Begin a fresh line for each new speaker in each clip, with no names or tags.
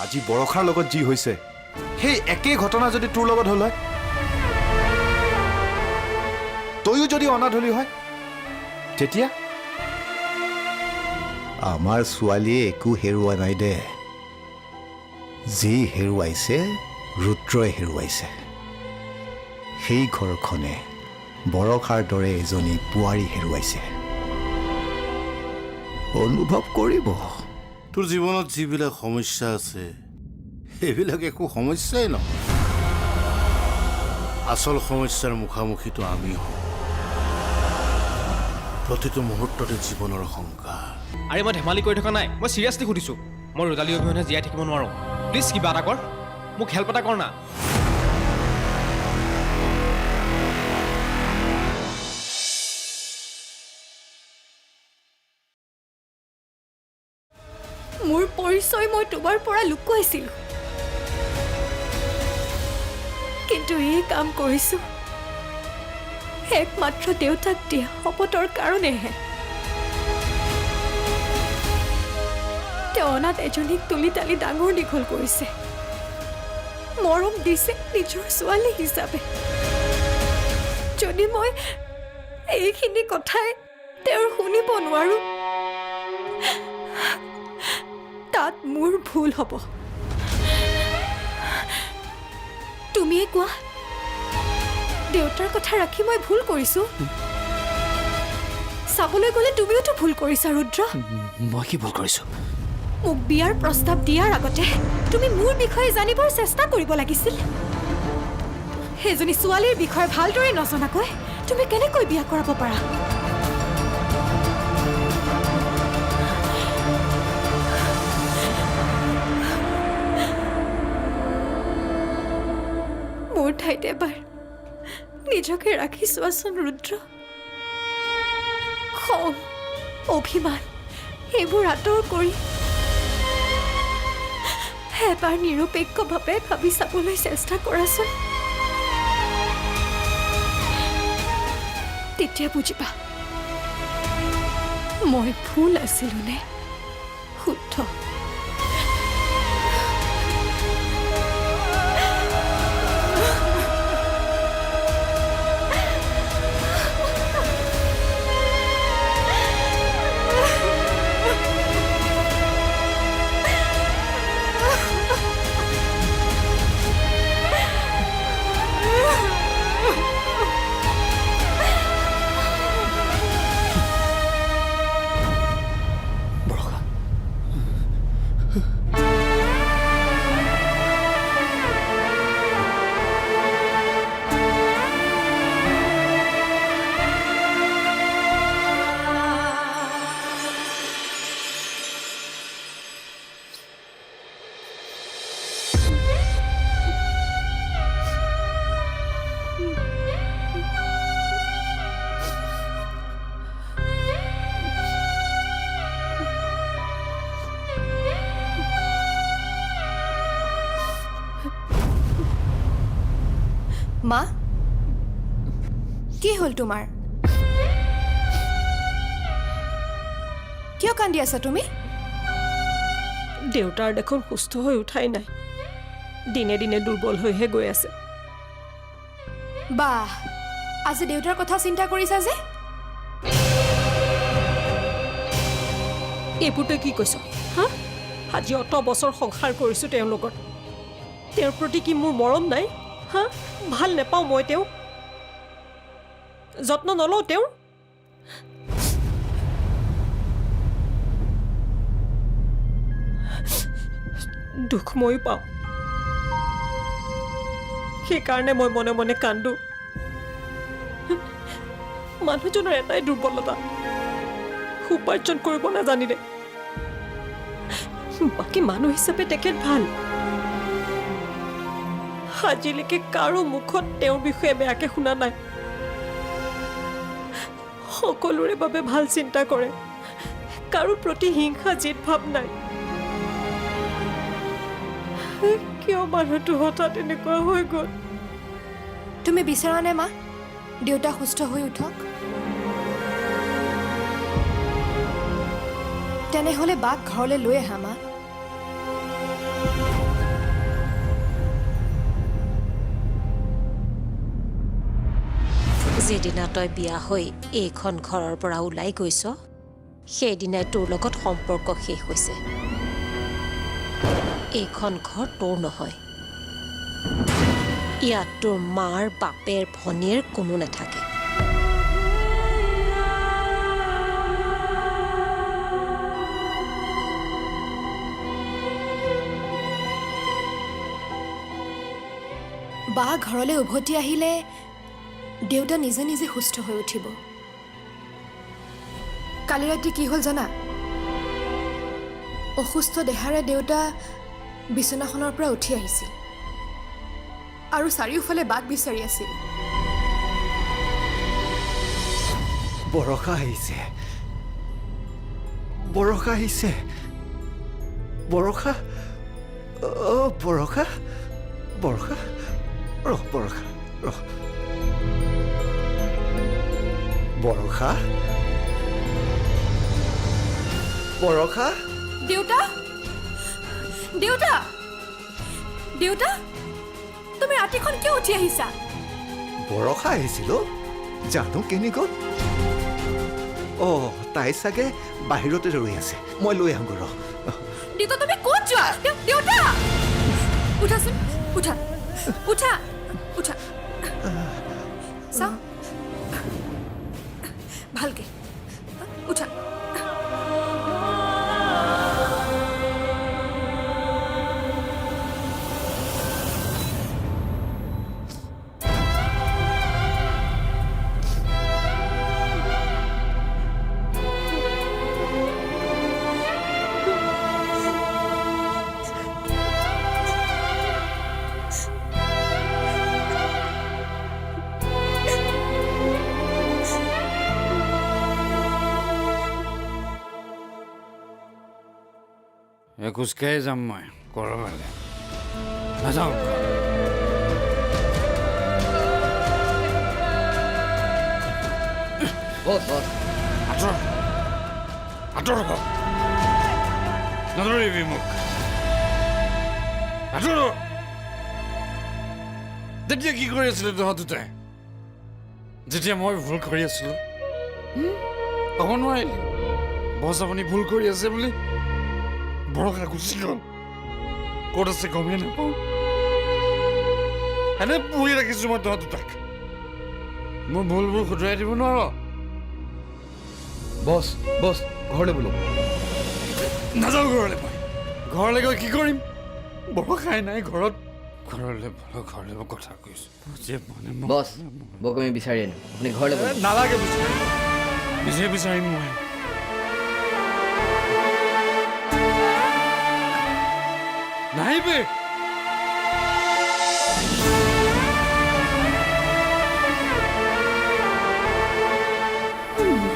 আজি বৰষাৰ লগত যি হৈছে সেই একেই ঘটনা যদি তোৰ লগত হ'ল হয়, তইও যদি অনাধলি হয়, তেতিয়া
আমাৰ ছোৱালীয়ে একো হেৰুৱা নাই দে। যি হেৰুৱাইছে ৰুদ্ৰই হেৰুৱাইছে। সেই ঘৰখনে বৰষাৰ দৰে এজনী বোৱাৰী হেৰুৱাইছে। অনুভৱ কৰিব।
তোৰ জীৱনত যিবিলাক সমস্যা আছে সেইবিলাক একো সমস্যাই নহয়। আচল সমস্যাৰ মুখামুখিটো আমি হওঁ। প্ৰতিটো মুহূৰ্ততে জীৱনৰ শংকা।
আৰে মই ধেমালি কৰি থকা নাই, মই চিৰিয়াছলি সুধিছোঁ। মই ৰোজালী অবিহনে জীয়াই থাকিব নোৱাৰোঁ। প্লিজ কিবা এটা কৰ, মোক হেল্প এটা কৰ না।
মোৰ পৰিচয় মই তোমাৰ পৰা লুকুৱাইছিলোঁ, কিন্তু এই কাম কৰিছোঁ একমাত্ৰ দেউতাক দিয়া শপতৰ কাৰণেহে। তেওঁ অনাথ এজনীক তুলি তালি ডাঙৰ দীঘল কৰিছে, মৰম দিছে নিজৰ ছোৱালী হিচাপে। যদি মই এইখিনি কথাই তেওঁৰ শুনিব নোৱাৰো, তাত মোৰ ভুল হ'ব। তুমিয়ে কোৱা, দেউতাৰ কথা ৰাখি মই ভুল কৰিছো? চাবলৈ গ'লে তুমিওতো ভুল কৰিছা ৰুদ্ৰ।
মই কি ভুল কৰিছোঁ?
মোক বিয়াৰ প্ৰস্তাৱ দিয়াৰ আগতে তুমি মোৰ বিষয়ে জানিবৰ চেষ্টা কৰিব লাগিছিল। সেইজনী ছোৱালীৰ বিষয়ে ভালদৰে নজনাকৈ তুমি কেনেকৈ বিয়া কৰাব পাৰা? মোৰ ঠাইত এবাৰ নিজকে ৰাখি চোৱাচোন ৰুদ্ৰ। খং, অভিমান এইবোৰ আঁতৰ কৰি এবাৰ নিৰপেক্ষভাৱে ভাবি চাবলৈ চেষ্টা কৰাচোন। তেতিয়া বুজিবা মই ভুল আছিলো নে শুদ্ধ।
মা, কি হ'ল তোমাৰ? কিয় কান্দি আছা তুমি?
দেউতাৰ দেখোন সুস্থ হৈ উঠাই নাই, দিনে দিনে দুৰ্বল হৈহে গৈ আছে।
বাহ, আজি দেউতাৰ কথা চিন্তা কৰিছা যে?
এইবোৰ তই কি কৈছ? হা, আজি অত বছৰ সংসাৰ কৰিছোঁ তেওঁৰ লগত। তেওঁৰ প্ৰতি কি মোৰ মৰম নাই? হা, ভাল নেপাওঁ মই তেওঁক? যত্ন নলওঁ তেওঁৰ? দুখ ময়ো পাওঁ, সেইকাৰণে মই মনে মনে কান্দো। মানুহজনৰ এটাই দুৰ্বলতা, উপাৰ্জন কৰিব নাজানিলে। বাকী মানুহ হিচাপে তেখেত ভাল। আজিলৈকে কাৰো মুখত তেওঁৰ বিষয়ে বেয়াকে শুনা নাই। সকলোৰে বাবে ভাল চিন্তা কৰে, কাৰো প্ৰতি হিংসা জিত ভাৱ নাই। কিয় মানুহটো হঠাৎ এনেকুৱা হৈ গ'ল?
তুমি বিচৰা নে মা দেউতা সুস্থ হৈ উঠক? তেনেহ'লে বাক ঘৰলৈ লৈ আহা মা।
যেদিনা তই বিয়া হৈ এইখন ঘৰৰ পৰা ওলাই গৈছ সেইদিনাই তোৰ লগত সম্পৰ্ক শেষ হৈছে এইখন ঘৰ তোৰ নহয় ইয়াত তোৰ মাৰ বাপেৰ ভনীৰ কোনো নাথাকে
বা ঘৰলৈ উভতি আহিলে দেউতা নিজে নিজে সুস্থ হৈ উঠিব কালি ৰাতি কি হ'ল জানা অসুস্থ দেহাৰে দেউতা বিছনাখনৰ পৰা উঠি আহিছিল আৰু চাৰিওফালে বাঘ বিচাৰি আছিল
বৰষা আহিছে বৰষা আহিছে বৰষা বৰষা বৰষা ৰহ বৰষা ৰহ বৰষা বৰষা
দেউতা দেউতা দেউতা তুমি ৰাতিখন কিয় উঠি আহিছা
বৰষা আহিছিল জানো কেনি গ'ল তাই চাগে বাহিৰতে ৰৈ আছে মই লৈ আহোঁ ৰহ
দেউতা তুমি ক'ত যোৱা দেউতা উঠাচোন উঠা উঠা উঠা চাও ভালকে উঠা
খোজকাঢ়ি যাম মই ক'ৰবালৈ নাযাওঁ আঁতৰ হ'ব নধৰিবি মোক আঁতৰ তেতিয়া কি কৰি আছিলে তহঁত দুটাই যেতিয়া মই ভুল কৰি আছিলো ক'ব নোৱাৰিলি বছ আপুনি ভুল কৰি আছে বুলি বৰষা গুচি গ'ল ক'ত আছে গমেই নাপাওঁ এনে পুহি ৰাখিছো মই তহঁত দুটাক মোৰ ভুলবোৰ শুধৰাই দিব নোৱাৰ
বছ বছ ঘৰলৈ বোলো
নাযাওঁ ঘৰলৈ মই ঘৰলৈ গৈ কি কৰিম বৰষাই নাই ঘৰত ঘৰলৈ মই কথা কৈছো
বছ বৌক আমি বিচাৰি আনিম আপুনি ঘৰলৈ ব'লক।
নালাগে নিজে বিচাৰিম মই নাহিবি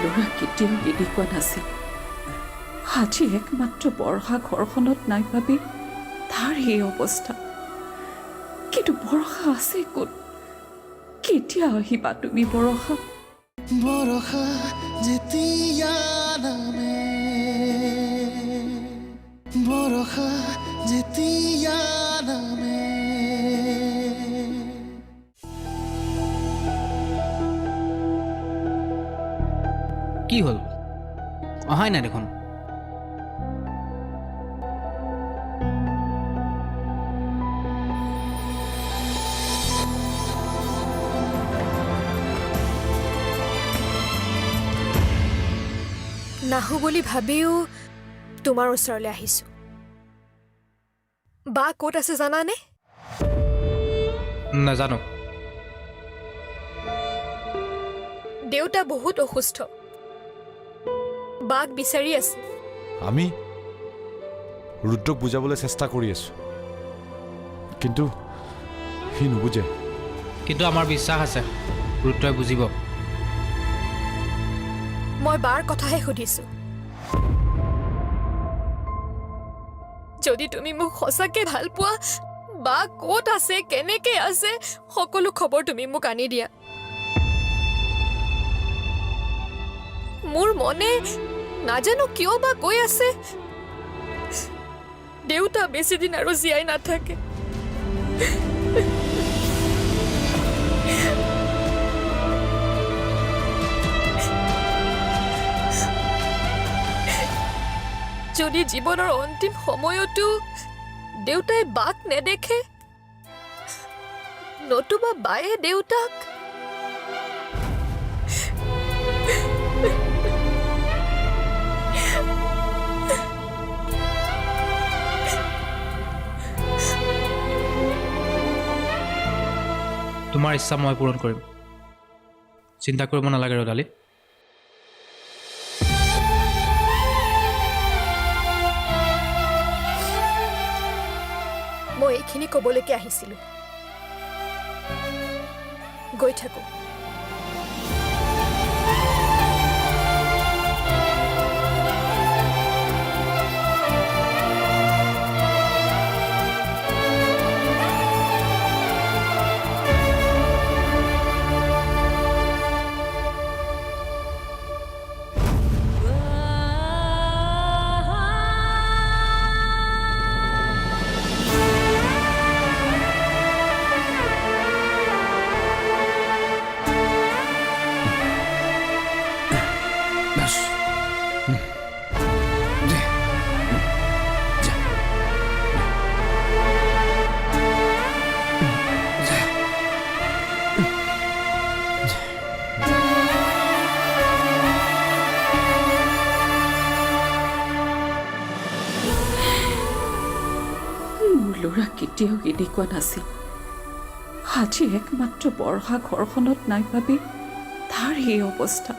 ল'ৰা কেতিয়াও এনেকুৱা নাছিল আজি একমাত্ৰ বৰষা ঘৰখনত নাই ভাবি তাৰ এই অৱস্থা কিন্তু বৰষা আছে ক'ত কেতিয়া আহিবা তুমি বৰষা
বৰষা যেতিয়া নামে বৰষা যেতিয়া নামে
কি হ'ল অহাই নাই দেখোন
নাহো বুলি ভাবিও তোমাৰ ওচৰলৈ আহিছো বা ক'ত আছে জানানে
নাজানো
দেউতা বহুত অসুস্থ বাক বিচাৰি আছে
আমি ৰুদ্ৰক বুজাবলৈ চেষ্টা কৰি আছো কিন্তু সি নুবুজে
কিন্তু আমাৰ বিশ্বাস আছে ৰুদ্ৰই বুজিব
মই বাৰ কথাহে সুধিছো যদি তুমি মোক সঁচাকে ভাল পোৱা বা ক'ত আছে কেনেকে আছে সকলো খবৰ তুমি মোক আনি দিয়া মোৰ মনে নাজানো কিয় বা কৈ আছে দেউতা বেছি দিন আৰু জীয়াই নাথাকে যদি জীৱনৰ অন্তিম সময়তো দেউতাই বাক নেদেখে নতুবা বায়ে দেউতাক
তোমাৰ ইচ্ছা মই পূৰণ কৰিম চিন্তা কৰিব নালাগে ৰদালি
মই এইখিনি ক'বলৈকে আহিছিলোঁ গৈ থাকোঁ
ল'ৰা কেতিয়াও এনেকুৱা নাছিল আজি একমাত্ৰ বৰষা ঘৰখনত নাই বাবে তাৰ এই অৱস্থা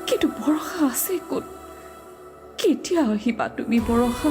কিন্তু বৰষা আছে ক'ত কেতিয়া আহিবা তুমি বৰষা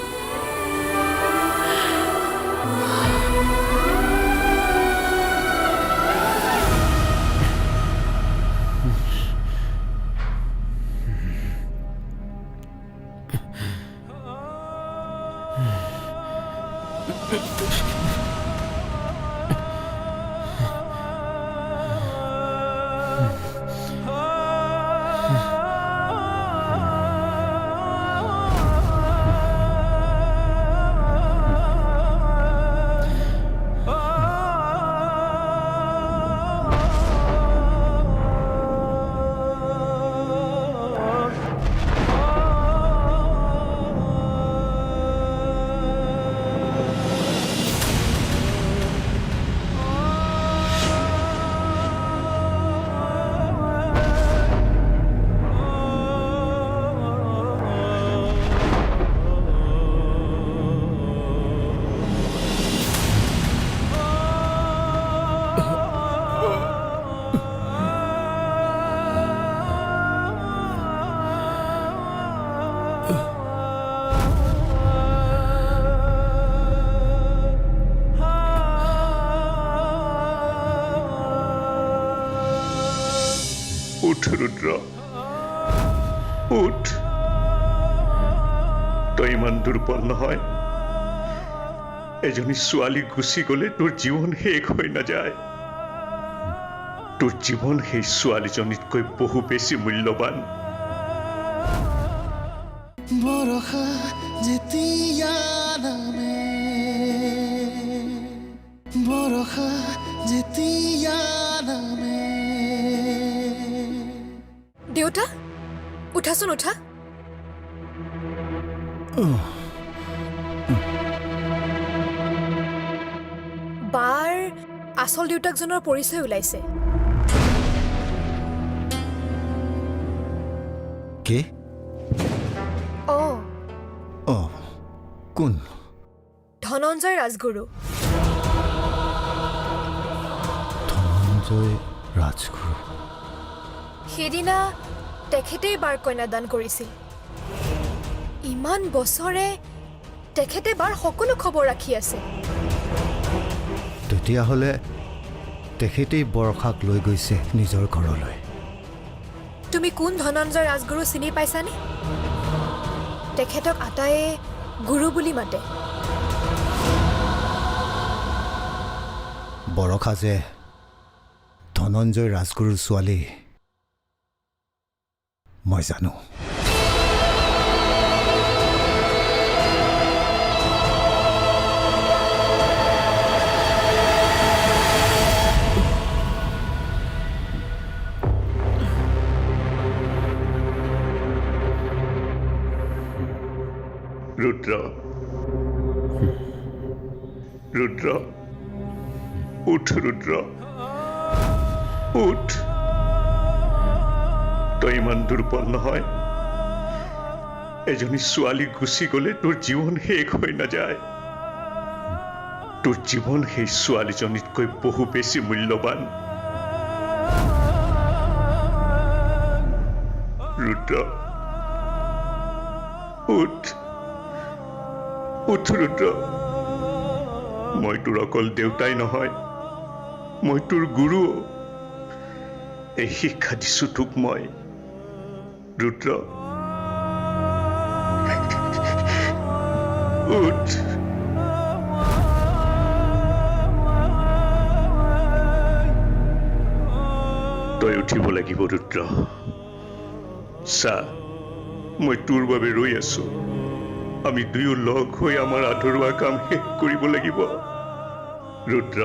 উঠ ৰুদ্ৰ উঠ তই ইমান দুৰ্বল নহয় এজনী ছোৱালী গুচি গ'লে তোৰ জীৱন শেষ হৈ নাযায় তোৰ জীৱন সেই ছোৱালীজনীতকৈ বহু বেছি মূল্যৱান
বৰষা যেতিয়া নামে বৰষা যেতিয়া নামে
দেউতা উঠাচোন উঠা বাৰ আচল দেউতাকজনৰ পৰিচয় ওলাইছে
কি কোন
ধনঞ্জয় ৰাজগুৰু
ধনঞ্জয় ৰাজগুৰু
সেইদিনা তেখেতেই বাৰ কন্যাদান কৰিছিল ইমান বছৰে তেখেতে বাৰ সকলো খবৰ ৰাখি আছে
তেতিয়াহ'লে তেখেতেই বৰষাক লৈ গৈছে নিজৰ ঘৰলৈ
তুমি কোন ধনঞ্জয় ৰাজগুৰু চিনি পাইছানে তেখেতক আটায়ে গুৰু বুলি মাতে
বৰষা যে ধনঞ্জয় ৰাজগুৰুৰ ছোৱালী মই জানো ৰুদ্ৰ ৰুদ্ৰ উঠ ৰুদ্ৰ উঠ তই ইমান দুৰ্বল নহয় এজনী ছোৱালী গুচি গ'লে তোৰ জীৱন শেষ হৈ নাযায় তোৰ জীৱন সেই ছোৱালীজনীতকৈ বহু বেছি মূল্যৱান ৰুদ্ৰ উঠ উঠ ৰুদ্ৰ মই তোৰ অকল দেউতাই নহয় মই তোৰ গুৰু এই শিক্ষা দিছো তোক মই ৰুদ্ৰ উঠ তই উঠিব লাগিব ৰুদ্ৰ চা মই তোৰ বাবে ৰৈ আছো আমি দুয়ো লগ হৈ আমাৰ আধৰুৱা কাম শেষ কৰিব লাগিব ৰুদ্ৰ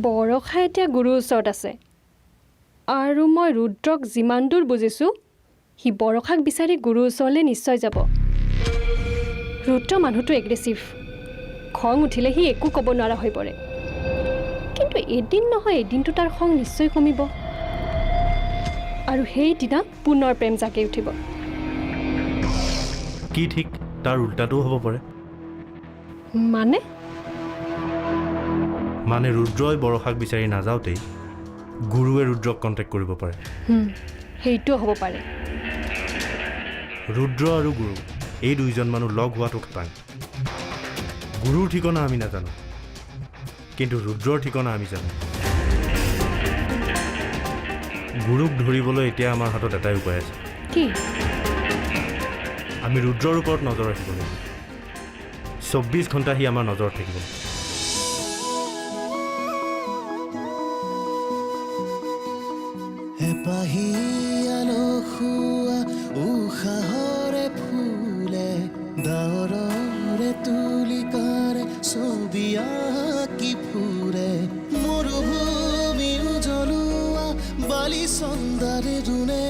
বৰষা এতিয়া গুৰুৰ ওচৰত আছে আৰু মই ৰুদ্ৰক যিমান দূৰ বুজিছোঁ সি বৰষাক বিচাৰি গুৰুৰ ওচৰলৈ নিশ্চয় যাব ৰুদ্ৰ মানুহটো এগ্ৰেছিভ খং উঠিলে সি একো ক'ব নোৱাৰা হৈ পৰে কিন্তু এদিন নহয় এদিনটো তাৰ খং নিশ্চয় কমিব আৰু সেইদিনা পুনৰ প্ৰেম জাগি উঠিব
কি ঠিক তাৰ উল্টাটোও হ'ব পাৰে মানে ৰুদ্ৰই বৰষাক বিচাৰি নাযাওঁতেই গুৰুৱে ৰুদ্ৰক কণ্টেক্ট কৰিব পাৰে
সেইটোও হ'ব পাৰে
ৰুদ্ৰ আৰু গুৰু এই দুইজন মানুহ লগ হোৱাটো খাটাং গুৰুৰ ঠিকনা আমি নাজানো কিন্তু ৰুদ্ৰৰ ঠিকনা আমি জানো গুৰুক ধৰিবলৈ এতিয়া আমাৰ হাতত এটাই উপায় আছে
কি
আমি ৰুদ্ৰৰ ওপৰত নজৰ ৰাখিব লাগিব 24 ঘণ্টা সি আমাৰ নজৰত থাকিব
পাহিয়ালখুৱা উশাহৰে ফুলে ডাৱৰৰে তুলিকাৰে ছবি আঁকি ফুৰে মৰুভূমি উজলোৱা বালি চন্দাৰে ৰুণে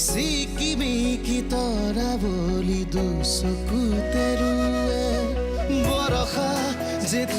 চিকিমিকি তৰা বলি দুচকুতে ৰুৱে বৰষা যেতিয়া